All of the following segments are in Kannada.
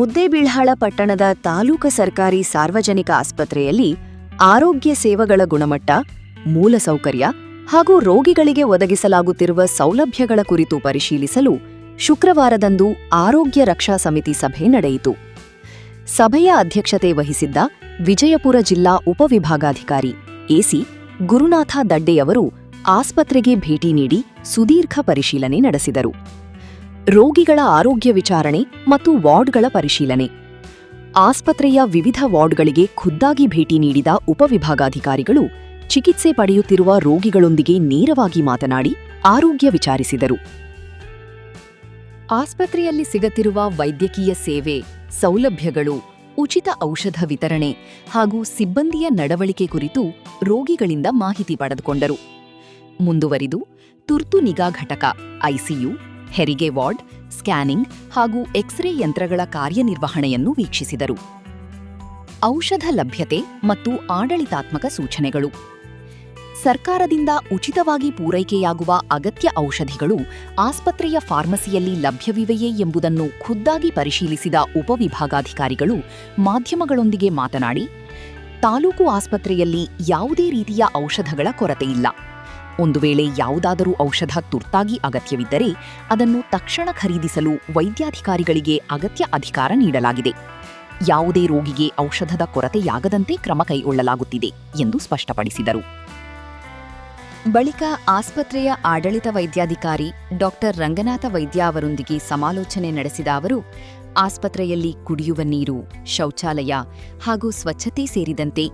ಮುದ್ದೇಬಿಹಾಳ ಪಟ್ಟಣದ ತಾಲೂಕು ಸರ್ಕಾರಿ ಸಾರ್ವಜನಿಕ ಆಸ್ಪತ್ರೆಯಲ್ಲಿ ಆರೋಗ್ಯ ಸೇವೆಗಳ ಗುಣಮಟ್ಟ, ಮೂಲಸೌಕರ್ಯ ಹಾಗೂ ರೋಗಿಗಳಿಗೆ ಒದಗಿಸಲಾಗುತ್ತಿರುವ ಸೌಲಭ್ಯಗಳ ಕುರಿತು ಪರಿಶೀಲಿಸಲು ಶುಕ್ರವಾರದಂದು ಆರೋಗ್ಯ ರಕ್ಷಾ ಸಮಿತಿ ಸಭೆ ನಡೆಯಿತು. ಸಭೆಯ ಅಧ್ಯಕ್ಷತೆ ವಹಿಸಿದ್ದ ವಿಜಯಪುರ ಜಿಲ್ಲಾ ಉಪವಿಭಾಗಾಧಿಕಾರಿ ಎಸಿ ಗುರುನಾಥ ದಡ್ಡೆಯವರು ಆಸ್ಪತ್ರೆಗೆ ಭೇಟಿ ನೀಡಿ ಸುದೀರ್ಘ ಪರಿಶೀಲನೆ ನಡೆಸಿದರು. ರೋಗಿಗಳ ಆರೋಗ್ಯ ವಿಚಾರಣೆ ಮತ್ತು ವಾರ್ಡ್ಗಳ ಪರಿಶೀಲನೆ. ಆಸ್ಪತ್ರೆಯ ವಿವಿಧ ವಾರ್ಡ್ಗಳಿಗೆ ಖುದ್ದಾಗಿ ಭೇಟಿ ನೀಡಿದ ಉಪವಿಭಾಗಾಧಿಕಾರಿಗಳು ಚಿಕಿತ್ಸೆ ಪಡೆಯುತ್ತಿರುವ ರೋಗಿಗಳೊಂದಿಗೆ ನೇರವಾಗಿ ಮಾತನಾಡಿ ಆರೋಗ್ಯ ವಿಚಾರಿಸಿದರು. ಆಸ್ಪತ್ರೆಯಲ್ಲಿ ಸಿಗುತ್ತಿರುವ ವೈದ್ಯಕೀಯ ಸೇವೆ, ಸೌಲಭ್ಯಗಳು, ಉಚಿತ ಔಷಧ ವಿತರಣೆ ಹಾಗೂ ಸಿಬ್ಬಂದಿಯ ನಡವಳಿಕೆ ಕುರಿತು ರೋಗಿಗಳಿಂದ ಮಾಹಿತಿ ಪಡೆದುಕೊಂಡರು. ಮುಂದುವರಿದು ತುರ್ತು ನಿಗಾ ಘಟಕ, ಐಸಿಯು, ಹೆರಿಗೆ ವಾರ್ಡ್, ಸ್ಕ್ಯಾನಿಂಗ್ ಹಾಗೂ ಎಕ್ಸ್ರೇ ಯಂತ್ರಗಳ ಕಾರ್ಯನಿರ್ವಹಣೆಯನ್ನು ವೀಕ್ಷಿಸಿದರು. ಔಷಧ ಲಭ್ಯತೆ ಮತ್ತು ಆಡಳಿತಾತ್ಮಕ ಸೂಚನೆಗಳು. ಸರ್ಕಾರದಿಂದ ಉಚಿತವಾಗಿ ಪೂರೈಕೆಯಾಗುವ ಅಗತ್ಯ ಔಷಧಿಗಳು ಆಸ್ಪತ್ರೆಯ ಫಾರ್ಮಸಿಯಲ್ಲಿ ಲಭ್ಯವಿವೆಯೇ ಎಂಬುದನ್ನು ಖುದ್ದಾಗಿ ಪರಿಶೀಲಿಸಿದ ಉಪವಿಭಾಗಾಧಿಕಾರಿಗಳು ಮಾಧ್ಯಮಗಳೊಂದಿಗೆ ಮಾತನಾಡಿ, ತಾಲೂಕು ಆಸ್ಪತ್ರೆಯಲ್ಲಿ ಯಾವುದೇ ರೀತಿಯ ಔಷಧಗಳ ಕೊರತೆಯಿಲ್ಲ. ಒಂದು ವೇಳೆ ಯಾವುದಾದರೂ ಔಷಧ ತುರ್ತಾಗಿ ಅಗತ್ಯವಿದ್ದರೆ ಅದನ್ನು ತಕ್ಷಣ ಖರೀದಿಸಲು ವೈದ್ಯಾಧಿಕಾರಿಗಳಿಗೆ ಅಗತ್ಯ ಅಧಿಕಾರ ನೀಡಲಾಗಿದೆ. ಯಾವುದೇ ರೋಗಿಗೆ ಔಷಧದ ಕೊರತೆಯಾಗದಂತೆ ಕ್ರಮ ಕೈಗೊಳ್ಳಲಾಗುತ್ತಿದೆ ಎಂದು ಸ್ಪಷ್ಟಪಡಿಸಿದರು. ಬಳಿಕ ಆಸ್ಪತ್ರೆಯ ಆಡಳಿತ ವೈದ್ಯಾಧಿಕಾರಿ ಡಾಕ್ಟರ್ ರಂಗನಾಥ ವೈದ್ಯ ಅವರೊಂದಿಗೆ ಸಮಾಲೋಚನೆ ನಡೆಸಿದ ಅವರು, ಆಸ್ಪತ್ರೆಯಲ್ಲಿ ಕುಡಿಯುವ ನೀರು, ಶೌಚಾಲಯ ಹಾಗೂ ಸ್ವಚ್ಛತೆ ಸೇರಿದಂತೆ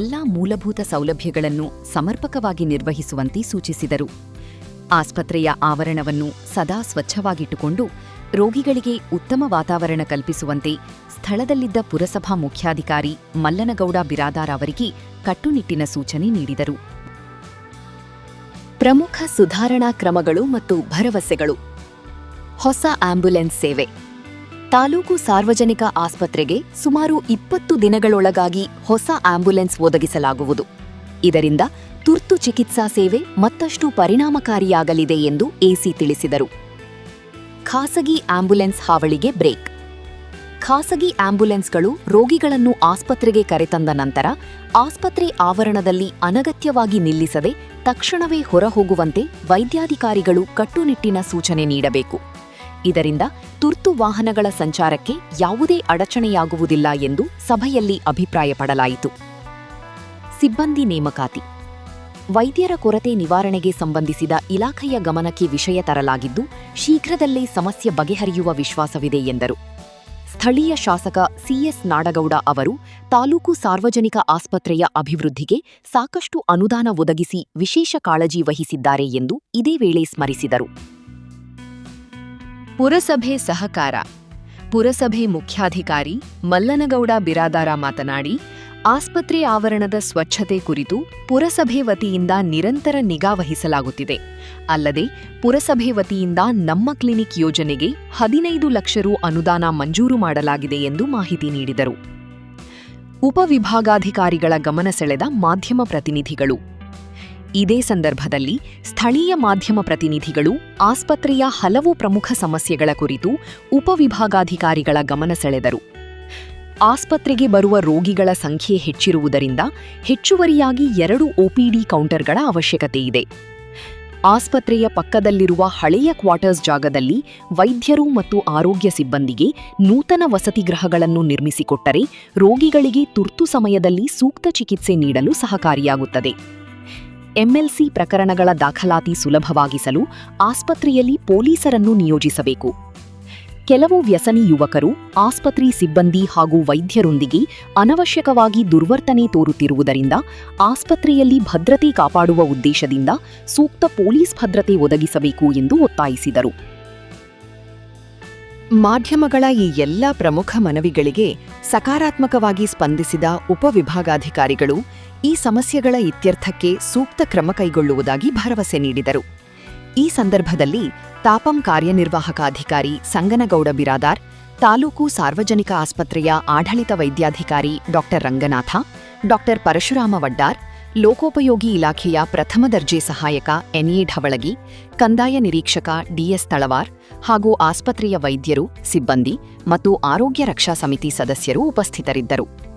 ಎಲ್ಲಾ ಮೂಲಭೂತ ಸೌಲಭ್ಯಗಳನ್ನು ಸಮರ್ಪಕವಾಗಿ ನಿರ್ವಹಿಸುವಂತೆ ಸೂಚಿಸಿದರು. ಆಸ್ಪತ್ರೆಯ ಆವರಣವನ್ನು ಸದಾ ಸ್ವಚ್ಛವಾಗಿಟ್ಟುಕೊಂಡು ರೋಗಿಗಳಿಗೆ ಉತ್ತಮ ವಾತಾವರಣ ಕಲ್ಪಿಸುವಂತೆ ಸ್ಥಳದಲ್ಲಿದ್ದ ಪುರಸಭಾ ಮುಖ್ಯಾಧಿಕಾರಿ ಮಲ್ಲನಗೌಡ ಬಿರಾದಾರ್ ಅವರಿಗೆ ಕಟ್ಟುನಿಟ್ಟಿನ ಸೂಚನೆ ನೀಡಿದರು. ಪ್ರಮುಖ ಸುಧಾರಣಾ ಕ್ರಮಗಳು ಮತ್ತು ಭರವಸೆಗಳು. ಹೊಸ ಆಂಬ್ಯುಲೆನ್ಸ್ ಸೇವೆ. ತಾಲೂಕು ಸಾರ್ವಜನಿಕ ಆಸ್ಪತ್ರೆಗೆ ಸುಮಾರು 20 ದಿನಗಳೊಳಗಾಗಿ ಹೊಸ ಆಂಬ್ಯುಲೆನ್ಸ್ ಒದಗಿಸಲಾಗುವುದು. ಇದರಿಂದ ತುರ್ತು ಚಿಕಿತ್ಸಾ ಸೇವೆ ಮತ್ತಷ್ಟು ಪರಿಣಾಮಕಾರಿಯಾಗಲಿದೆ ಎಂದು ಎಸಿ ತಿಳಿಸಿದರು. ಖಾಸಗಿ ಆಂಬ್ಯುಲೆನ್ಸ್ ಹಾವಳಿಗೆ ಬ್ರೇಕ್. ಖಾಸಗಿ ಆಂಬ್ಯುಲೆನ್ಸ್ಗಳು ರೋಗಿಗಳನ್ನು ಆಸ್ಪತ್ರೆಗೆ ಕರೆತಂದ ನಂತರ ಆಸ್ಪತ್ರೆ ಆವರಣದಲ್ಲಿ ಅನಗತ್ಯವಾಗಿ ನಿಲ್ಲಿಸದೆ ತಕ್ಷಣವೇ ಹೊರಹೋಗುವಂತೆ ವೈದ್ಯಾಧಿಕಾರಿಗಳು ಕಟ್ಟುನಿಟ್ಟಿನ ಸೂಚನೆ ನೀಡಬೇಕು. ಇದರಿಂದ ತುರ್ತು ವಾಹನಗಳ ಸಂಚಾರಕ್ಕೆ ಯಾವುದೇ ಅಡಚಣೆಯಾಗುವುದಿಲ್ಲ ಎಂದು ಸಭೆಯಲ್ಲಿ ಅಭಿಪ್ರಾಯಪಡಲಾಯಿತು. ಸಿಬ್ಬಂದಿ ನೇಮಕಾತಿ. ವೈದ್ಯರ ಕೊರತೆ ನಿವಾರಣೆಗೆ ಸಂಬಂಧಿಸಿದ ಇಲಾಖೆಯ ಗಮನಕ್ಕೆ ವಿಷಯ ತರಲಾಗಿದ್ದು, ಶೀಘ್ರದಲ್ಲೇ ಸಮಸ್ಯೆ ಬಗೆಹರಿಯುವ ವಿಶ್ವಾಸವಿದೆ ಎಂದರು. ಸ್ಥಳೀಯ ಶಾಸಕ ಸಿಎಸ್ ನಾಡಗೌಡ ಅವರು ತಾಲೂಕು ಸಾರ್ವಜನಿಕ ಆಸ್ಪತ್ರೆಯ ಅಭಿವೃದ್ಧಿಗೆ ಸಾಕಷ್ಟು ಅನುದಾನ ಒದಗಿಸಿ ವಿಶೇಷ ಕಾಳಜಿ ವಹಿಸಿದ್ದಾರೆ ಎಂದು ಇದೇ ವೇಳೆ ಸ್ಮರಿಸಿದರು. ಪುರಸಭೆ ಸಹಕಾರ. ಪುರಸಭೆ ಮುಖ್ಯಾಧಿಕಾರಿ ಮಲ್ಲನಗೌಡ ಬಿರಾದಾರ ಮಾತನಾಡಿ, ಆಸ್ಪತ್ರೆ ಆವರಣದ ಸ್ವಚ್ಛತೆ ಕುರಿತು ಪುರಸಭೆ ವತಿಯಿಂದ ನಿರಂತರ ನಿಗಾ ವಹಿಸಲಾಗುತ್ತಿದೆ. ಅಲ್ಲದೆ ಪುರಸಭೆ ವತಿಯಿಂದ ನಮ್ಮ ಕ್ಲಿನಿಕ್ ಯೋಜನೆಗೆ 15 ಲಕ್ಷ ರು ಅನುದಾನ ಮಂಜೂರು ಮಾಡಲಾಗಿದೆ ಎಂದು ಮಾಹಿತಿ ನೀಡಿದರು. ಉಪವಿಭಾಗಾಧಿಕಾರಿಗಳ ಗಮನ ಸೆಳೆದ ಮಾಧ್ಯಮ ಪ್ರತಿನಿಧಿಗಳು. ಇದೇ ಸಂದರ್ಭದಲ್ಲಿ ಸ್ಥಳೀಯ ಮಾಧ್ಯಮ ಪ್ರತಿನಿಧಿಗಳು ಆಸ್ಪತ್ರೆಯ ಹಲವು ಪ್ರಮುಖ ಸಮಸ್ಯೆಗಳ ಕುರಿತು ಉಪವಿಭಾಗಾಧಿಕಾರಿಗಳ ಗಮನ ಸೆಳೆದರು. ಆಸ್ಪತ್ರೆಗೆ ಬರುವ ರೋಗಿಗಳ ಸಂಖ್ಯೆ ಹೆಚ್ಚಿರುವುದರಿಂದ ಹೆಚ್ಚುವರಿಯಾಗಿ 2 ಒಪಿಡಿ ಕೌಂಟರ್ಗಳ ಅವಶ್ಯಕತೆಯಿದೆ. ಆಸ್ಪತ್ರೆಯ ಪಕ್ಕದಲ್ಲಿರುವ ಹಳೆಯ ಕ್ವಾರ್ಟರ್ಸ್ ಜಾಗದಲ್ಲಿ ವೈದ್ಯರು ಮತ್ತು ಆರೋಗ್ಯ ಸಿಬ್ಬಂದಿಗೆ ನೂತನ ವಸತಿಗೃಹಗಳನ್ನು ನಿರ್ಮಿಸಿಕೊಟ್ಟರೆ ರೋಗಿಗಳಿಗೆ ತುರ್ತು ಸಮಯದಲ್ಲಿ ಸೂಕ್ತ ಚಿಕಿತ್ಸೆ ನೀಡಲು ಸಹಕಾರಿಯಾಗುತ್ತದೆ. ಎಂಎಲ್ಸಿ ಪ್ರಕರಣಗಳ ದಾಖಲಾತಿ ಸುಲಭವಾಗಿಸಲು ಆಸ್ಪತ್ರೆಯಲ್ಲಿ ಪೊಲೀಸರನ್ನು ನಿಯೋಜಿಸಬೇಕು. ಕೆಲವು ವ್ಯಸನಿ ಯುವಕರು ಆಸ್ಪತ್ರೆ ಸಿಬ್ಬಂದಿ ಹಾಗೂ ವೈದ್ಯರೊಂದಿಗೆ ಅನವಶ್ಯಕವಾಗಿ ದುರ್ವರ್ತನೆ ತೋರುತ್ತಿರುವುದರಿಂದ ಆಸ್ಪತ್ರೆಯಲ್ಲಿ ಭದ್ರತೆ ಕಾಪಾಡುವ ಉದ್ದೇಶದಿಂದ ಸೂಕ್ತ ಪೊಲೀಸ್ ಭದ್ರತೆ ಒದಗಿಸಬೇಕು ಎಂದು ಒತ್ತಾಯಿಸಿದರು. ಮಾಧ್ಯಮಗಳ ಈ ಎಲ್ಲ ಪ್ರಮುಖ ಮನವಿಗಳಿಗೆ ಸಕಾರಾತ್ಮಕವಾಗಿ ಸ್ಪಂದಿಸಿದ ಉಪವಿಭಾಗಾಧಿಕಾರಿಗಳು ಈ ಸಮಸ್ಯೆಗಳ ಇತ್ಯರ್ಥಕ್ಕೆ ಸೂಕ್ತ ಕ್ರಮ ಕೈಗೊಳ್ಳುವುದಾಗಿ ಭರವಸೆ ನೀಡಿದರು. ಈ ಸಂದರ್ಭದಲ್ಲಿ ತಾಪಂ ಕಾರ್ಯನಿರ್ವಾಹಕ ಅಧಿಕಾರಿ ಸಂಗನಗೌಡ ಬಿರಾದಾರ್, ತಾಲೂಕು ಸಾರ್ವಜನಿಕ ಆಸ್ಪತ್ರೆಯ ಆಡಳಿತ ವೈದ್ಯಾಧಿಕಾರಿ ಡಾಕ್ಟರ್ ರಂಗನಾಥ, ಡಾಕ್ಟರ್ ಪರಶುರಾಮ ವಡ್ಡಾರ್, ಲೋಕೋಪಯೋಗಿ ಇಲಾಖೆಯ ಪ್ರಥಮ ದರ್ಜೆ ಸಹಾಯಕ ಎನ್ಎ ಢವಳಗಿ, ಕಂದಾಯ ನಿರೀಕ್ಷಕ ಡಿಎಸ್ ತಳವಾರ್ ಹಾಗೂ ಆಸ್ಪತ್ರೆಯ ವೈದ್ಯರು, ಸಿಬ್ಬಂದಿ ಮತ್ತು ಆರೋಗ್ಯ ರಕ್ಷಾ ಸಮಿತಿ ಸದಸ್ಯರು ಉಪಸ್ಥಿತರಿದ್ದರು.